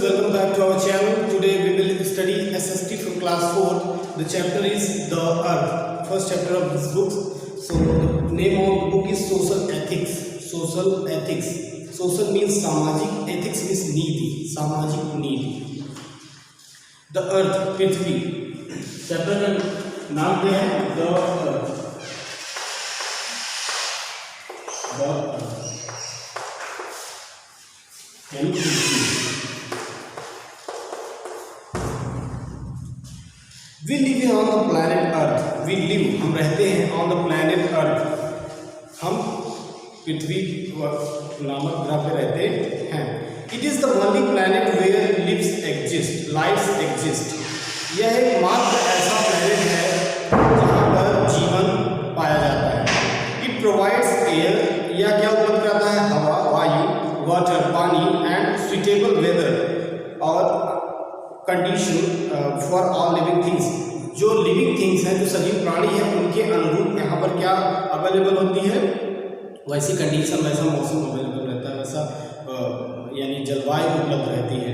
welcome back to our channel. Today we will study SST from class 4. The chapter is The Earth. First chapter of this book. So the name of the book is Social Ethics. Social Ethics. Social means सामाजिक, ethics means नीति, सामाजिक नीति. The Earth, Prithvi. Chapter का नाम क्या है? The Earth. The Earth. We live on the planet Earth. We live, हम रहते हैं on the planet Earth. हम पृथ्वी नामक ग्रह पे रहते हैं. It is the only planet where lives exist. यह एकमात्र ऐसा planet है जहाँ पर जीवन पाया जाता है. It provides air, यह क्या उपलब्ध करता है? हवा, वायु, वाटर, पानी एंड सुइटेबल वेदर और condition for all living things. जो लिविंग थिंग्स हैं, जो सजीव प्राणी हैं, उनके अनुरूप यहाँ पर क्या अवेलेबल होती है? वैसी कंडीशन, वैसा मौसम अवेलेबल रहता है, वैसा यानी जलवायु उपलब्ध रहती है.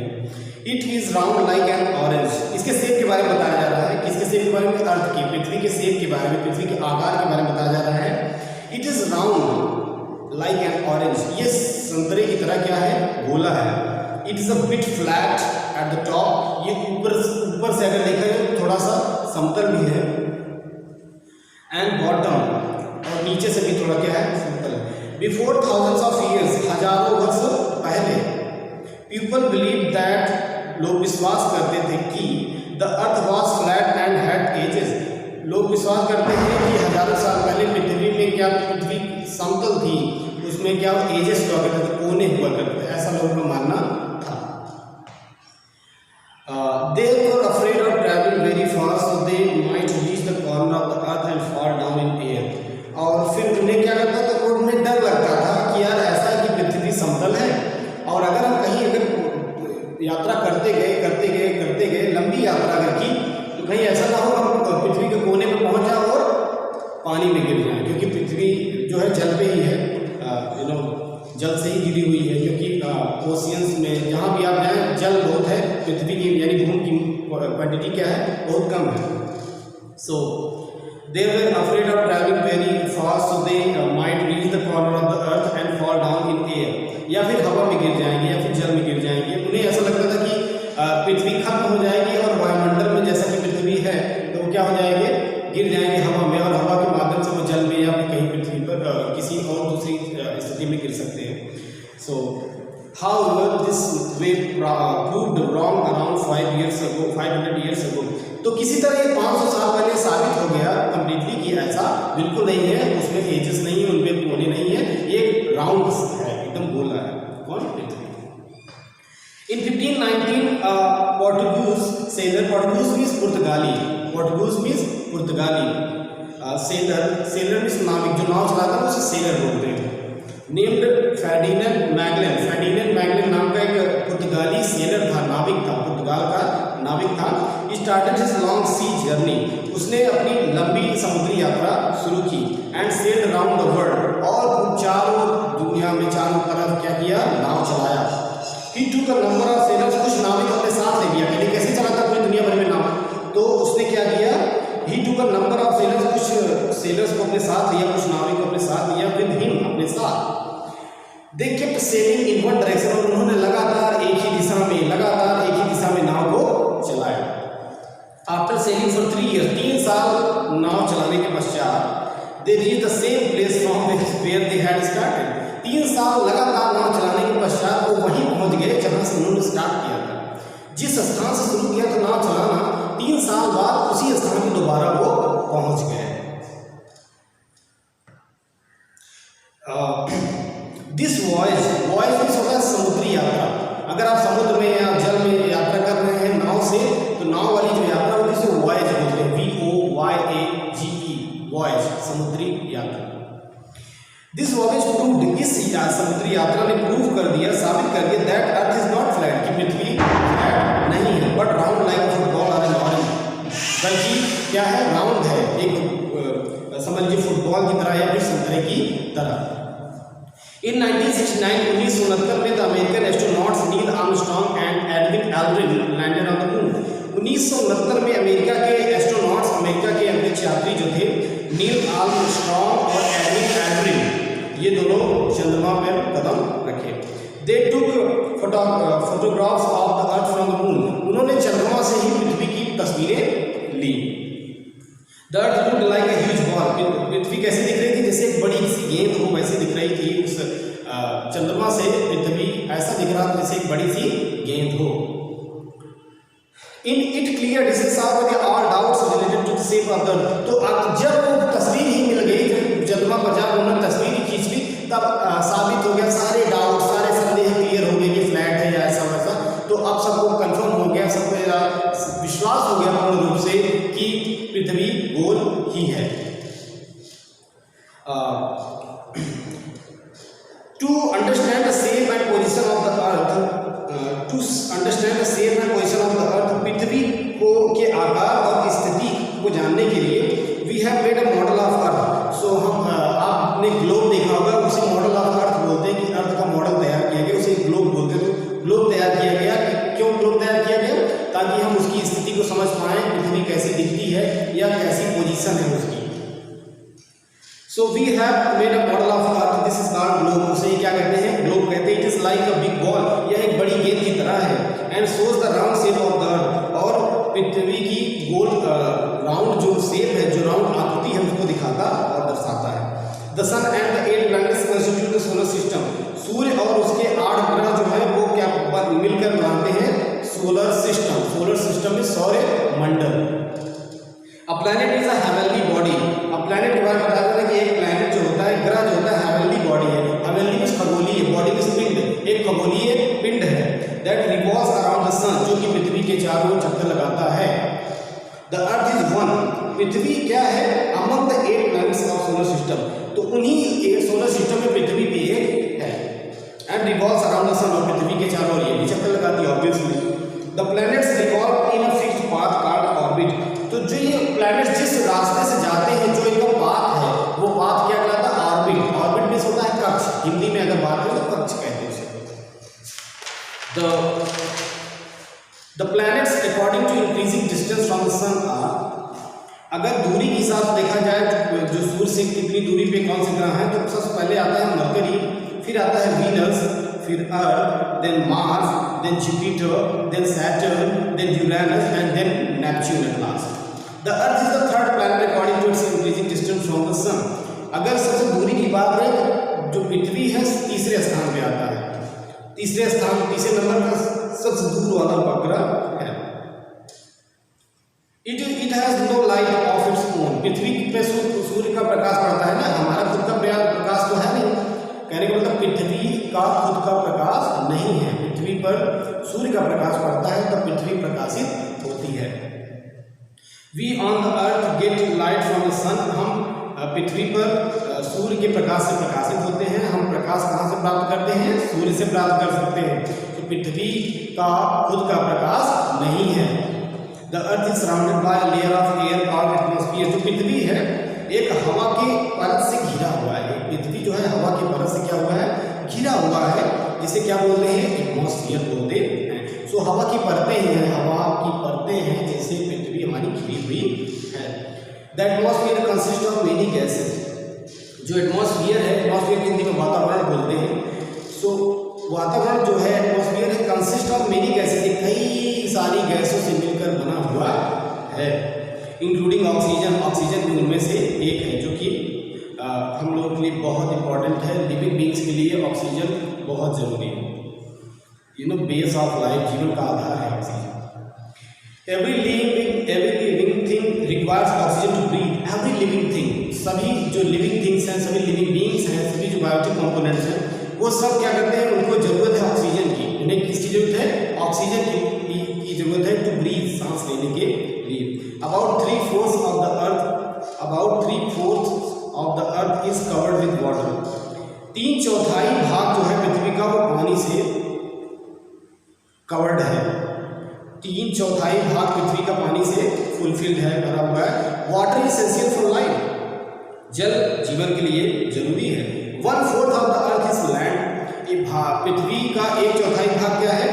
It is round like an orange. इसके सेब के बारे में बताया जा रहा है. किसके सेब के बारे में? अर्थ की, पृथ्वी के सेब के बारे में, पृथ्वी के आकार के बारे में बताया जा रहा है. It is round like an orange. ये संतरे की तरह क्या है? गोला है. It is a bit flat at the top. ये ऊपर से अगर देखा जाए तो थोड़ा सा समतल भी है. एंड बॉटम, और नीचे से भी थोड़ा क्या है? समतल है. बिफोर थाउजेंड्स ऑफ ईयर्स, हजारों वर्ष पहले, पीपल बिलीव दैट, लोग विश्वास करते थे कि the earth was flat and had edges. लोग विश्वास करते हैं कि हजारों साल पहले पृथ्वी में क्या, पृथ्वी समतल थी, उसमें क्या एजेस हुआ करते थे, कोने हुआ करते थे, ऐसा लोगों का मानना था. They were afraid of traveling very fast, so they might reach the corner of the earth and fall down in air. और फिर उन्हें क्या लगता था? उन्हें डर लगता था कि यार ऐसा है कि पृथ्वी समतल है, और अगर हम कहीं अगर यात्रा करते गए लंबी यात्रा अगर की, तो कहीं ऐसा ना हो हम पृथ्वी के कोने में पहुंच जाए और पानी में गिर जाए, क्योंकि पृथ्वी जो है जल पे ही है, जल से ही गिरी हुई है. क्योंकि ओशियंस में जहाँ भी आप जाएँ जल बहुत है, पृथ्वी की यानी भूमि की क्वांटिटी क्या है? बहुत कम है. So they were afraid of travelling very fast, so they might reach the corner of the earth and fall down in air. या फिर हवा में गिर जाएंगे या फिर जल में गिर जाएंगे. उन्हें ऐसा लगता था कि पृथ्वी खत्म हो जाएगी और वायुमंडल में जैसा कि पृथ्वी है तो वो क्या हो जाएंगे? गिर जाएंगे हवा में, और हवा के माध्यम से वो जल में या फिर कहीं पृथ्वी पर किसी और दूसरी स्थिति में गिर सकते हैं. सो however this way proved wrong around 500 years ago. तो किसी तरह ये 500 साल पहले साबित हो गया कंप्लीटली कि ऐसा बिल्कुल नहीं है, उसमें एजेस नहीं है, उनपे कोने नहीं है, ये राउंड है, एकदम गोला है. कौन? पृथ्वी. In 1519 Portuguese sailor, Portuguese means पुर्तगाली, Portuguese means पुर्तगाली, sailor means नाविक, जो नाव चलाता है उसे सेलर बोलते हैं. Named Ferdinand Magellan. Ferdinand Magellan नाम का एक पुर्तगाली सेलर था, नाविक था, पुर्तगाल का नाविक था. स्टार्टेड हिज लॉन्ग सी जर्नी. उसने अपनी लंबी समुद्री यात्रा शुरू की. And sailed around the world. और चारों दुनिया में, चारों तरफ क्या किया? नाव चलाया. ही टूक अ नंबर ऑफ सेलर्स. कुछ नाविक अपने साथ ले लिया. पहले कैसे चलाता पूरी दुनिया भर में नाव? तो उसने क्या किया? ही टूक अ नंबर ऑफ सेलर्स. कुछ सेलर्स को अपने साथ लिया, कुछ नाविक को अपने साथ लिया. विद हिम, अपने साथ. They kept selling in one direction. और उन्होंने लगातार एक ही दिशा में नाव को चलाया. आफ्टर सेलिंग फॉर 3 years, 3 साल नाव चलाने के पश्चात, they reach the same place from where they had started. 3 साल लगातार नाव चलाने के पश्चात वो वहीं पहुंच गए जहां से उन्होंने स्टार्ट किया था. जिस स्थान से शुरू किया था नाव चलाना, 3 साल बाद उसी स्थान पर दोबारा वो पहुंच गए. दिस वॉयज मीन्स होता है समुद्री यात्रा. अगर आप समुद्र में या जल में यात्रा कर रहे हैं नाव से, तो नाव वाली जो यात्रा होती है उसे वॉयज बोलते हैं. VOYAGE, वॉयज, समुद्री यात्रा. दिस वॉयज प्रूव्ड, इस समुद्री यात्रा ने प्रूव कर दिया, साबित कर दिया, that earth is not flat, कि पृथ्वी फ्लैट नहीं है, बट राउंड लाइक फुटबॉल और एन ऑरेंज. बल्कि क्या है? राउंड है, एक समझ लीजिए फुटबॉल की तरह या फिर संतरे की तरह. In 1969 में the American astronauts Neil Armstrong and Edwin 1969 में अमेरिका के एस्ट्रोनॉट्स, अमेरिका के अंतरिक्ष यात्री जो थे नील आर्मस्ट्रॉन्ग और एडविन एल्ड्रिन, ये दोनों चंद्रमा पर कदम रखे। They took photographs of the earth from the moon, उन्होंने चंद्रमा से ही पृथ्वी की तस्वीरें ली। The earth looked like a huge ball, पृथ्वी कैसी दिख रही थी, जैसे एक बड़ी सी गेंद हो वैसी दिख रही थी। उस चंद्रमा से पृथ्वी ऐसा दिख रहा था जैसे एक बड़ी सी गेंद हो। In it clear these all doubts related to the shape of the earth, तो जब वो तस्वीर ही मिल गई, जब चंद्रमा पर जब उन्होंने तस्वीर ही खींच ली, तब साबित हो गया, सारे डाउट, सारे संदेह क्लियर हो गए कि फ्लैट है या ऐसा वैसा। तो अब सबको कंफर्म हो गया, सबको विश्वास हो गया पूर्ण रूप से कि पृथ्वी गोल ही है। To understand the shape and position of the earth, to understand the shape and position of the earth, पृथ्वी को के आकार और स्थिति को जानने के लिए we have made a model of earth. So हम आपने ग्लोब देखा होगा, उसे मॉडल ऑफ अर्थ बोलते हैं कि अर्थ का मॉडल तैयार किया गया, उसे ग्लोब बोलते हैं। तो ग्लोब तैयार किया गया, क्यों ग्लोब तैयार किया गया? ताकि हम उसकी स्थिति को समझ पाएं, पृथ्वी कैसी दिखती है या कैसी पोजीशन है उसकी। So we have made a model of earth, this is called globe. उसे क्या कहते हैं? ग्लोब कहते हैं। It is like a big ball, यह एक बड़ी गेंद की तरह है। And shows the round shape of the earth, और पृथ्वी की गोल राउंड जो शेप है, जो राउंड आकृति है, उसको दिखाता और दर्शाता है। The sun and the 8 planets constitute the solar system, सूर्य और उसके 8 ग्रह जो है वो क्या मिलकर बनाते हैं सोलर सिस्टम। सोलर सिस्टम में सौर मंडल। A planet is a heavenly body, a planet के बारे में बता रहे हैं कि एक प्लैनेट जो होता है, ग्रह जो होता है, हेवनली बॉडी है। हेवनली मींस खगोलीय, बॉडी मींस पिंड, एक खगोलीय पिंड है। दैट रिवॉल्व्स अराउंड द सन, जो कि पृथ्वी के चारों ओर चक्कर लगाता है। द अर्थ इज वन, पृथ्वी क्या है? Among the 8 planets of solar system, तो उन्हीं सोलर सिस्टम में पृथ्वी भी एक है। एंड रिवॉल्व्स अराउंड द सन, और पृथ्वी के चारों ओर ये भी चक्कर लगाती है obviously. The planets revolve in a fixed path called orbit, तो जो ये प्लैनेट्स जिस रास्ते से जाते हैं, जो इनका पाथ है, वो पाथ क्या कहलाता है? ऑर्बिट। ऑर्बिट मींस होता है कक्ष, हिंदी में अगर बात करें तो कक्ष कहते हैं उसे। The planets according to increasing distance from the sun are, अगर दूरी के हिसाब से देखा जाए जो सूर्य से कितनी दूरी पे कौन से ग्रह हैं, तो सबसे पहले आता है मरकरी, फिर आता है वीनस, फिर earth, then Mars, then Jupiter, then Saturn, then Uranus and then Neptune at last. The earth is the third planet according to its increasing distance from the sun. अगर सबसे दूरी की बात करें तो जो पृथ्वी है तीसरे स्थान पे आता है। तीसरे नंबर का सबसे दूर वाला उपग्रह है। It has no light of its own, पृथ्वी पे सूर्य का प्रकाश पड़ता है ना, हमारा खुद का प्रकाश तो है नहीं। कहने का मतलब पृथ्वी का खुद का प्रकाश नहीं है, पृथ्वी पर सूर्य का प्रकाश पड़ता है तब पृथ्वी प्रकाशित होती है। We on the earth get light from the sun, हम पृथ्वी पर सूर्य के प्रकाश से प्रकाशित होते हैं। हम प्रकाश कहाँ से प्राप्त करते हैं? सूर्य से प्राप्त कर सकते हैं। तो पृथ्वी का खुद का प्रकाश नहीं है। The earth is surrounded by layer of air called atmosphere, जो पृथ्वी है एक हवा की परत से घिरा हुआ है। पृथ्वी जो है हवा की परत से क्या हुआ है? घिरा हुआ है, जिसे क्या बोलते हैं? एटमॉस्फेयर बोलते हैं। सो हवा की परतें हैं, हवा की परतें हैं जैसे पृथ्वी हमारी घिरी हुई है। The atmosphere consist of many gases, जो एटमॉस्फेयर है, एटमॉस्फेयर हिंदी में वातावरण बोलते हैं। सो वातावरण जो है एटमॉस्फेयर है, कंसिस्ट ऑफ मेनी गैसेस, कई सारी गैसों से मिलकर बना हुआ है। इंक्लूडिंग ऑक्सीजन, ऑक्सीजन भी उनमें से एक है, जो कि हम लोगों के लिए बहुत इंपॉर्टेंट है। लिविंग बींग्स के लिए ऑक्सीजन बहुत जरूरी है। बेस ऑफ लाइफ, जीवन का आधार है oxygen. Every living thing requires oxygen to breathe. Every living thing, सभी जो लिविंग थिंग्स हैं, सभी लिविंग बींग्स हैं, सभी जो बायोटिक कंपोनेंट्स हैं, वो सब क्या करते हैं? उनको जरूरत है ऑक्सीजन की। उन्हें किसकी जरूरत है? ऑक्सीजन की जरूरत है टू ब्रीथ, सांस लेने के लिए। About 3/4 of the earth is covered with water. 3/4 भाग जो है पृथ्वी का वो पानी से कवर्ड है। 3/4 भाग पृथ्वी का पानी से फुलफिल्ड है, भरा हुआ है। Water is essential for life, जल जीवन के लिए जरूरी है। 1/4 of the earth is land, ये पृथ्वी का 1/4 भाग क्या है?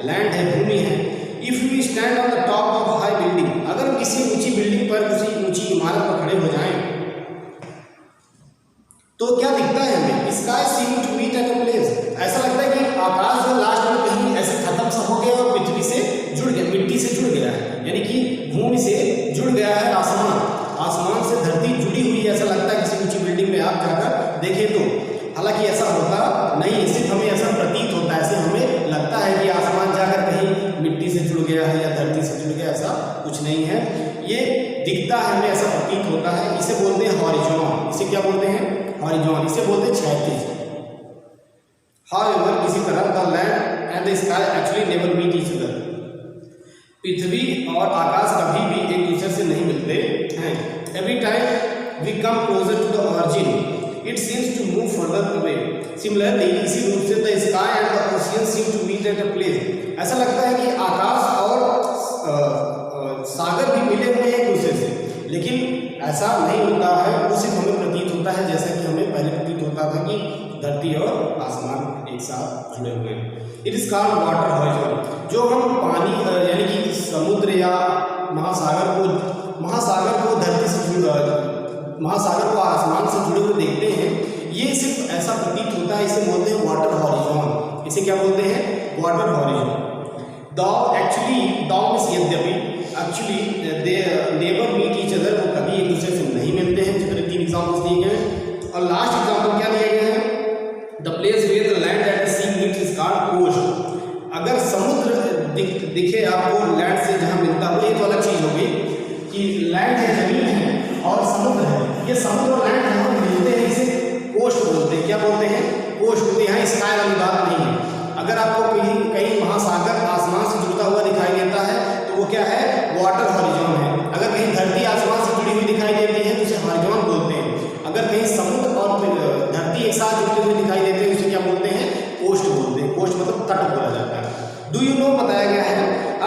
लैंड है, भूमि है। If we stand on the top of high building, अगर हम किसी ऊंची बिल्डिंग पर, किसी ऊंची इमारत पर खड़े हो जाएं तो क्या दिखता है हमें? Sky seem to meet at a place, ऐसा लगता है कि आकाश जो लास्ट में कहीं ऐसे खत्म सा हो गया और पृथ्वी से जुड़ गया, मिट्टी से जुड़ गया है, यानी कि भूमि से जुड़ गया है आसमान से धरती जुड़ी हुई है, ऐसा लगता है किसी ऊंची बिल्डिंग में आप जाकर देखें तो। हालांकि ऐसा होता नहीं, सिर्फ हमें ऐसा प्रतीत होता है, ऐसे हमें लगता है कि आसमान जाकर कहीं मिट्टी से जुड़ गया है या धरती से जुड़ गया, ऐसा कुछ नहीं है, ये दिखता है हमें, ऐसा प्रतीत होता है। इसे बोलते हैं हॉरिजॉन, इसे क्या बोलते हैं? हॉरिजॉन, इसे बोलते हैं क्षैतिज। हाउएवर किसी तरह the land and the sky actually never meet each other, पृथ्वी और आकाश कभी भी एक दूसरे से नहीं मिलते हैं। Every time we come closer to the origin it seems to move further away, similarly इसी रूप से the sky and the ocean seem to meet at a place, ऐसा लगता है कि आकाश और सागर भी मिले हुए हैं एक दूसरे से, लेकिन ऐसा नहीं होता है, वो सिर्फ हमें प्रतीत होता है, जैसा कि हमें पहले प्रतीत होता था कि धरती और आसमान एक साथ जुड़े हुए हैं। It is called water horizon, जो हम पानी यानी कि समुद्र या महासागर को धरती से महासागर को आसमान से जुड़े हुए देखते हैं, ये सिर्फ ऐसा प्रतीत होता है, इसे बोलते हैं वाटर हॉरिजॉन। इसे क्या बोलते हैं? Water horizon. यद्यपि actually they never meet each other, वो कभी एक दूसरे से नहीं मिलते हैं, जितने 3 एग्जाम्पल्स दिए गए हैं। और लास्ट एग्जाम्पल क्या दिए गए हैं? The place where the land and the sea meet is called coast. अगर समुद्र दिखे आपको लैंड से जहाँ मिलता हो, ये तो अलग चीज होगी कि लैंड है, जमीन है और समुद्र है, ये समुद्र और लैंड जहाँ मिलते हैं इसे कोस्ट बोलते हैं। क्या बोलते हैं? कोस्ट। तो यहाँ स्काई वाली बात नहीं है। अगर आपको कहीं महासागर आसमान से जुड़ता हुआ दिखाई देता है तो वो क्या है? वाटर हॉरिजॉन है। अगर कहीं धरती आसमान से जुड़ी हुई दिखाई देती है तो उसे हॉरिजॉन बोलते हैं। अगर कहीं समुद्र और धरती एक साथ जुड़ते हुए दिखाई देते हैं उसे क्या बोलते हैं? कोस्ट बोलते हैं। कोस्ट मतलब तट बोला जाता है। डू यू नो बताया गया है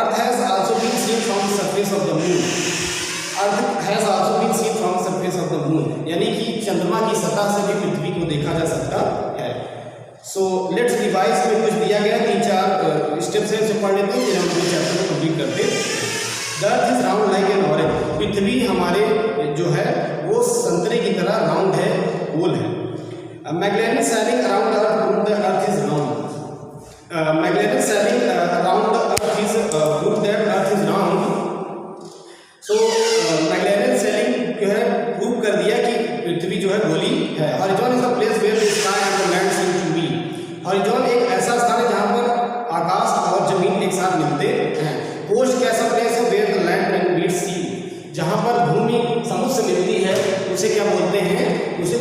earth has also been seen from the surface of the moon. Earth has also been seen from the surface of the moon, यानी कि चंद्रमा की सतह से भी पृथ्वी को देखा जा सकता है। सो लेट्स रिवाइज में कुछ दिया गया, 3-4 स्टेप्स हैं, पढ़ लेते हैं, फिर हम अपने चैप्टर को कंप्लीट करते हैं। The earth is round like an orange. पृथ्वी हमारे जो है वो संतरे की तरह राउंड है, गोल है। Magellanic sailing around the earth is round. Magellanic sailing around the earth is prove that earth is round. So Magellanic sailing जो है प्रूव कर दिया कि पृथ्वी जो है गोली है। Horizon is the place where the sky and the land seem to meet. Horizon एक ऐसा स्थान है जहाँ पर आकाश और जमीन एक साथ मिलते हैं। कोस्ट कैसा प्लेस है? Where the land and meet sea, जहाँ पर भूमि समुद्र से मिलती है उसे क्या बोलते हैं? उसे